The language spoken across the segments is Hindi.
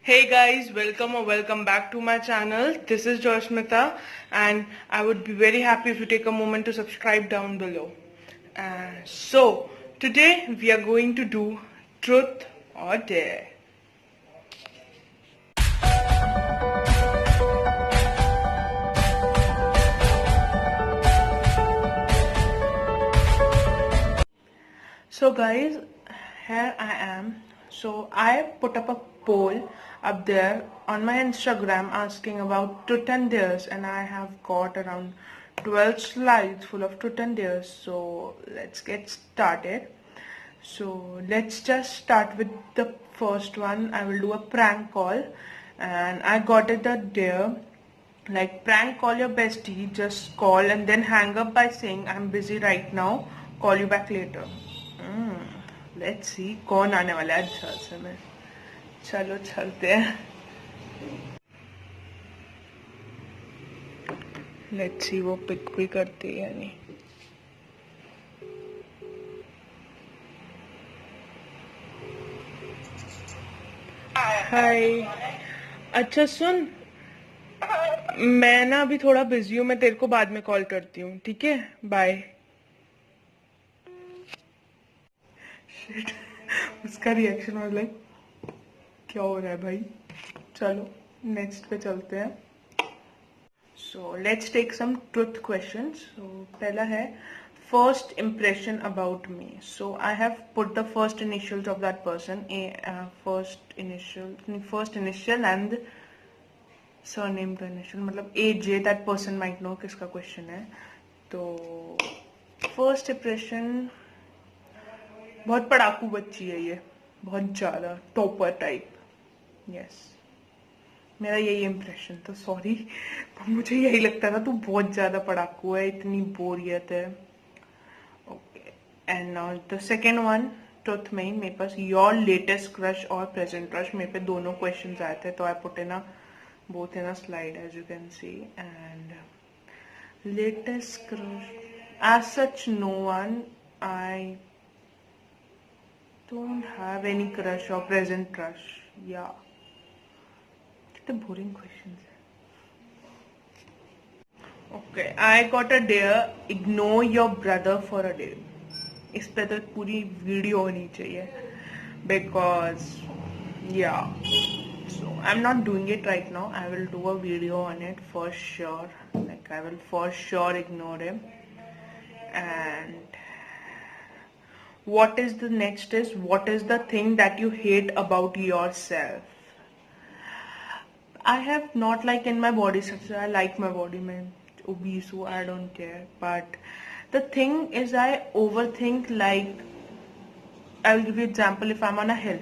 Hey guys, welcome or welcome back to my channel. This is Joshmita and I would be very happy if you take a moment to subscribe down below. So today we are going to do Truth or Dare. So guys, here I am. So I put up a poll up there on my Instagram asking about truth and dares, and I have got around 12 slides full of truth and dares. So let's get started. So let's just start with the first one. I will do a prank call, and I got it a dare. Like, prank call your bestie, just call and then hang up by saying I'm busy right now, call you back later. Let's see कौन आने वाला है अच्छा से में. चलो चलते हैं. लेट्स सी वो पिक भी करती है नहीं. हाय. अच्छा सुन, मैं ना अभी थोड़ा बिजी हूँ, मैं तेरे को बाद में कॉल करती हूँ, ठीक है? बाय. उसका रिएक्शन वाज लाइक क्या हो रहा है भाई. चलो नेक्स्ट पे चलते हैं. So let's take some truth questions. So पहला है first impression about me. So I have put the first initials of that person. First initial and surname का इनिशियल, मतलब AJ. That person might know किसका क्वेश्चन है. तो फर्स्ट इम्प्रेशन, बहुत पढ़ाकू बच्ची है ये, बहुत ज्यादा टॉपर टाइप. यस, मेरा यही इम्प्रेशन था. सॉरी, मुझे यही लगता था तू बहुत ज्यादा पढ़ाकू है, इतनी बोरियत है. Okay, and now the second one. Truth में ही मेरे पास योर लेटेस्ट क्रश और प्रेजेंट क्रश, मेरे पे दोनों क्वेश्चन आए थे, तो I put in both in slide as you can see. And latest crush as such no one. I don't have any crush or present crush. Yeah, it's a boring question. Okay, I got a dare. Ignore your brother for a day. इस पे तो पूरी वीडियो होनी चाहिए, because yeah. So I'm not doing it right now. I will do a video on it for sure. Like, I will for sure ignore him. And what is the next is, what is the thing that you hate about yourself? I have not like in my body structure. I like my body. मैं obese हूँ, I don't care. But the thing is, I overthink. Like, I'll give you example. If I'm on a hill,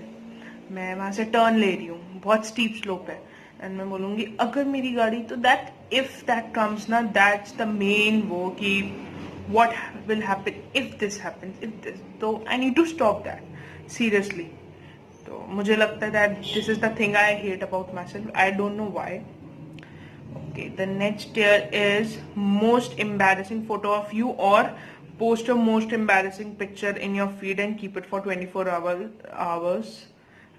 मैं वहाँ से टर्न ले रही हूँ, बहुत स्टीप स्लोप है, एंड मैं बोलूँगी अगर मेरी गाड़ी, तो दैट इफ दैट कम्स ना, दैट्स द मेन वो कि what will happen if this happens, if this. So I need to stop that, seriously. तो मुझे लगता है that this is the thing I hate about myself. I don't know why. Okay, the next here is most embarrassing photo of you, or post a most embarrassing picture in your feed and keep it for 24 hours.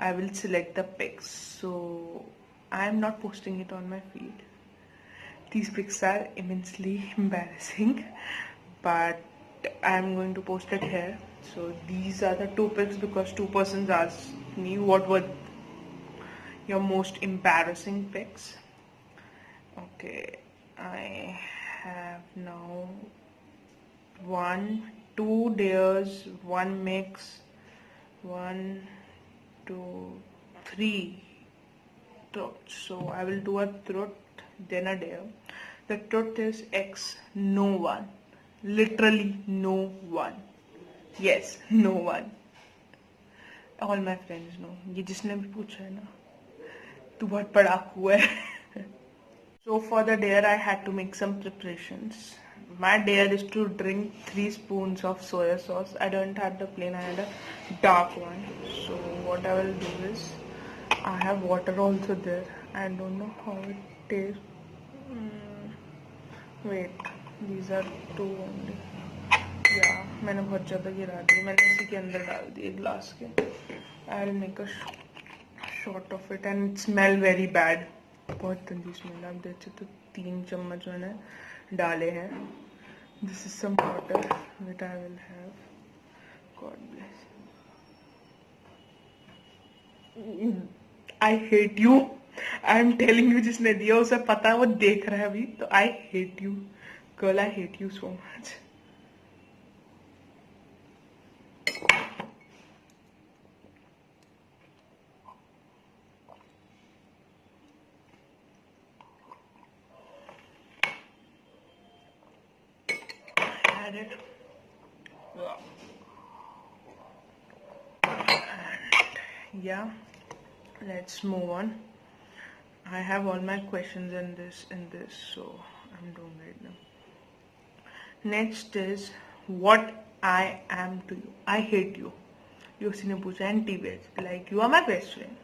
I will select the pics. So I am not posting it on my feed. These pics are immensely embarrassing, but I'm going to post it here. So these are the two pics, because two persons asked me what were your most embarrassing pics. Okay, I have now 1, 2 dares, 1 mix, 1, 2, 3 truths. So I will do a truth, then a dare. The truth is X, no one. Literally no one. Yes, no one. All my friends know. ये जिसने भी पूछा है ना, तू बहुत पढ़ाकू है. So for the dare, I had to make some preparations. My dare is to drink 3 spoons of soya sauce. I don't have the plain, I had a dark one. So what I will do is, I have water also there. I don't know how it tastes. Wait. These are 2 only. Yeah, मैंने बहुत ज़्यादा गिरा दी. मैंने इसी के अंदर डाल दिए ग्लास के. I'll make a short of it and it smell very bad. बहुत गंदी स्मेल। आप देख सकते हो 3 चम्मच मैंने डाले हैं। This is some water that I will have. God bless. I hate you. I am telling you, जिसने दिया उसे पता है, वो देख रहा है अभी। तो I hate you, girl. I hate you so much. Had it. And yeah, let's move on. I have all my questions in this, so I'm doing right now. Next is what I am to you. I hate you. किसी ने पूछा anti-veg. Like you are my best friend.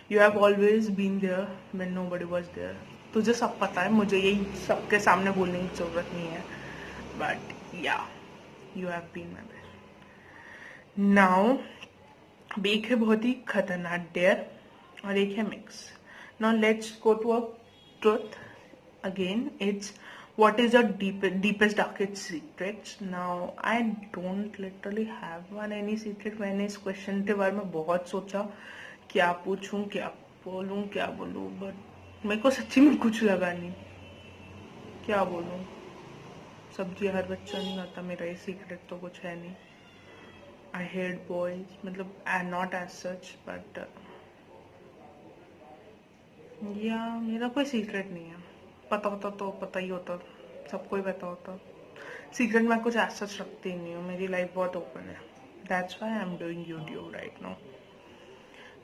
You have always been there when nobody was there. तुझे सब पता है, मुझे यही सबके सामने बोलने की जरूरत नहीं है. But yeah, you have been my best. Now, एक है बहुत ही खतरनाक डेयर और एक है mix. Now let's go to a truth again. It's what is your deepest darkest secrets? Now I don't literally have one any secret. मैंने इस क्वेश्चन के बारे में बहुत सोचा, क्या पूछूं, क्या बोलूं, बट मेरे को सच्ची में कुछ लगा नहीं. क्या बोलूं? सब्जी हर बच्चा नहीं खाता, मेरा ये सीक्रेट तो कुछ है नहीं. I hate boys, मतलब not as such, but मेरा कोई सीक्रेट नहीं है. पता तो पता ही होता, सबको ही पता होता. सीक्रेट मैं कुछ ऐसा रखती नहीं हूँ. मेरी लाइफ बहुत ओपन है. That's why I'm doing YouTube right now.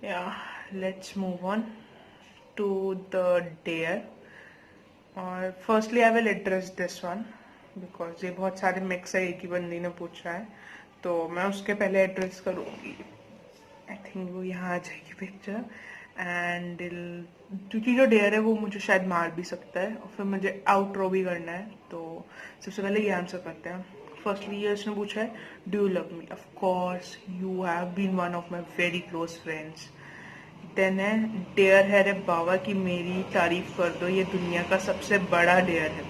Yeah, let's move on to the dare. और firstly I will address this one because ये बहुत सारे मिक्स है, एक ही बंदी ने पूछा है, तो मैं उसके पहले एड्रेस करूँगी. आई थिंक वो यहाँ आ जाएगी पिक्चर. एंड क्योंकि जो डेयर है वो मुझे शायद मार भी सकता है और फिर मुझे आउटरो भी करना है. तो सबसे पहले ये आंसर करते हैं. फर्स्टली ये उसने पूछा है, do you love me? Of course, you have been one of my very close friends. Then है डेयर है रे बाबा कि मेरी तारीफ कर दो, ये दुनिया का सबसे बड़ा डेयर है.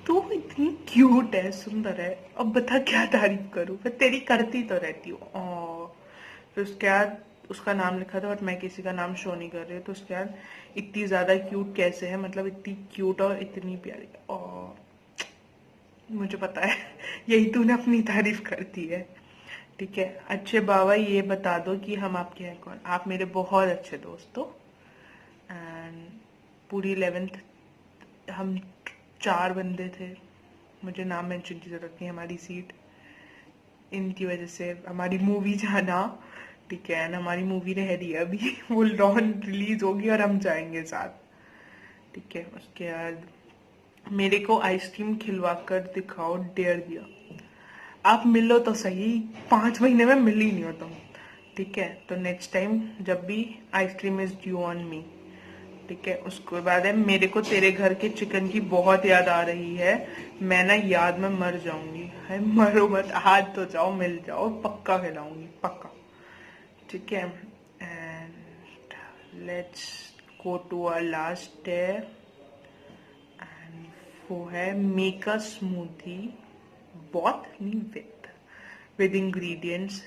तू इतनी क्यूट है, सुंदर है, अब बता क्या तारीफ करूं. मैं तेरी करती तो रहती हूँ. फिर उसके बाद उसका नाम लिखा था, बट मैं किसी का नाम शो नहीं कर रही हूँ. तो उसके बाद इतनी ज्यादा क्यूट कैसे है, मतलब इतनी क्यूट और इतनी प्यारी. और मुझे पता है यही तूने अपनी तारीफ करती है. ठीक है, अच्छे बाबा ये बता दो कि हम आपके हैं कौन. आप मेरे बहुत अच्छे दोस्त हो. एंड पूरी 11th हम 4 बंदे थे. मुझे नाम मेंशन की जरूरत नहीं. हमारी सीट इनकी वजह से हमारी मूवी जाना. ठीक है, एंड हमारी मूवी रह रही है अभी. वो लॉन रिलीज होगी और हम जाएंगे साथ. ठीक है, उसके बाद मेरे को आइसक्रीम खिलवा कर दिखाओ, डेयर दिया. आप मिलो तो सही, 5 महीने में मिल ही नहीं हो तुम. ठीक है, तो नेक्स्ट टाइम जब भी ice cream is due on me. ठीक है, उसके बाद है मेरे को तेरे घर के चिकन की बहुत याद आ रही है. मैं ना याद में मर जाऊंगी. है मरो मत, आज तो जाओ, मिल जाओ, पक्का खिलाऊंगी, पक्का. ठीक है, and let's go to our last day. And वो है मेक अ स्मूथी, बहुत नहीं विद इंग्रेडिएंट्स.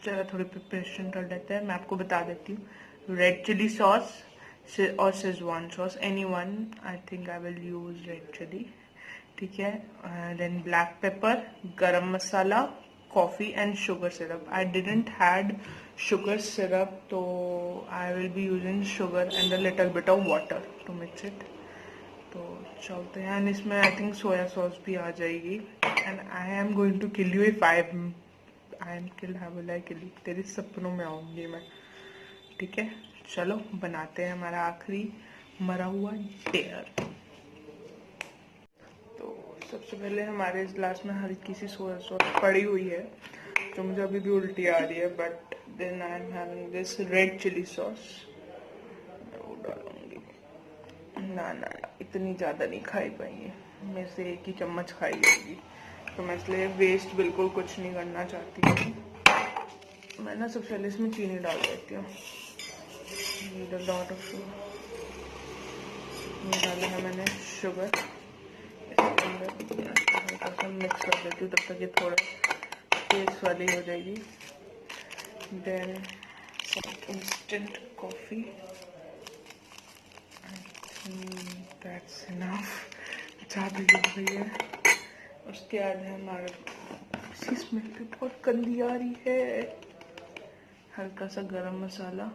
चलो थोड़ी प्रिपरेशन कर लेते हैं. मैं आपको बता देती हूँ. Red chili sauce or Szechuan sauce, anyone. I think I will use red chili. ठीक है, then black pepper, garam masala, coffee and sugar syrup. I didn't had sugar syrup, so I will be using sugar and a little bit of water to mix it. तो चलते हैं. एंड इसमें आई थिंक सोया सॉस भी आ जाएगी. And I am going to kill you if I am killed. How will I kill you? तेरे सपनों में आऊंगी मैं. ठीक है, चलो बनाते हैं हमारा आखिरी मरा हुआ डेयर. तो सबसे पहले हमारे इस ग्लास में हल्की सी सोया सॉस पड़ी हुई है, तो मुझे अभी भी उल्टी आ रही है. But then I am having this red chilli sauce. वो डालूंगी. ना इतनी ज़्यादा नहीं खाई पाएंगे, मेरे से 1 ही चम्मच खाई जाएगी. तो मैं इसलिए वेस्ट बिल्कुल कुछ नहीं करना चाहती हूँ. मैं ना सबसे पहले इसमें चीनी डाल देती हूँ। Need a lot of sugar. ये डाला है मैंने शुगर। इसके अंदर हल्का सा मिक्स कर देती हूँ तब तक ये थोड़ा टेस्ट वाली हो जाएगी। Then instant coffee. That's enough. चाय भी हो गई है। उसके बाद है हमारा, इसी स्मेल भी बहुत गंदी आ रही है, हल्का सा गरम मसाला।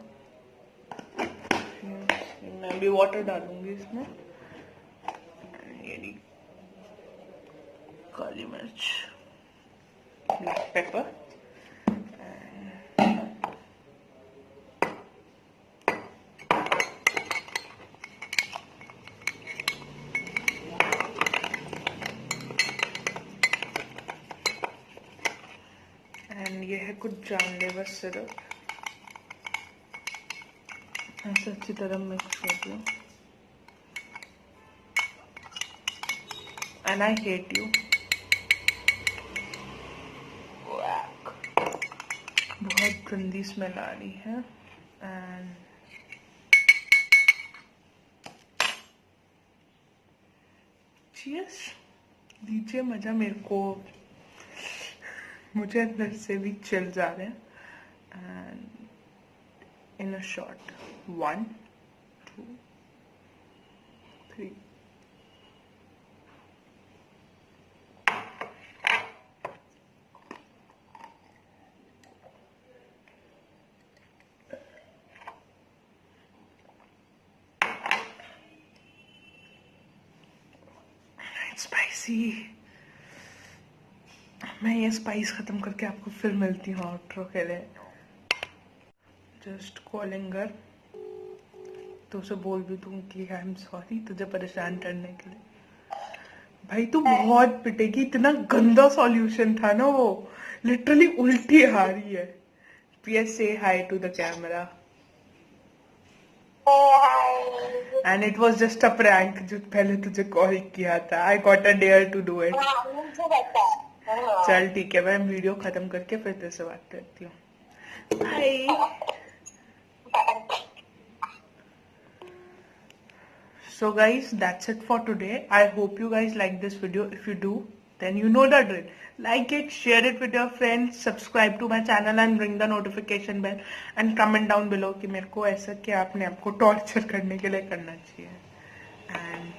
मैं भी वाटर डालूंगी इसमें। ये काली मिर्च, ब्लैक पेपर, एंड ये है कुछ जानलेवा सिरप। ऐसे अच्छी तरह मिक्स कर दिया। And I hate you. बहुत गंदी स्मेल आ रही है। एंड चीयर्स, दीजिए मजा मेरे को, मुझे अंदर से भी चिल्स आ रहे हैं। And in a shot, 1 2 3। Spicy. मैं ये स्पाइस खत्म करके आपको फिर मिलती हूँ आउट्रो के लिए। जस्ट कॉलिंग her, तो उसे बोल भी दूँ कि आई एम सॉरी तुझे परेशान करने के लिए। भाई तू बहुत पिटेगी, इतना गंदा सॉल्यूशन था ना वो, लिटरली उल्टी आ रही है। Please say hi to the camera. And it was just a prank जो पहले तुझे कॉल किया था। I got a dare to do it. चल ठीक है, मैं वीडियो खत्म करके फिर तेरे से बात करती हूँ। Bye. So guys, that's it for today. I hope you guys like this video. If you do, then you know the drill. Like it, share it with your friends, subscribe to my channel and ring the notification bell and comment down below कि मेरे को ऐसा क्या अपने आप को टॉर्चर करने के लिए करना चाहिए। And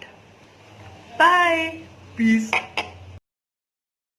bye. Peace.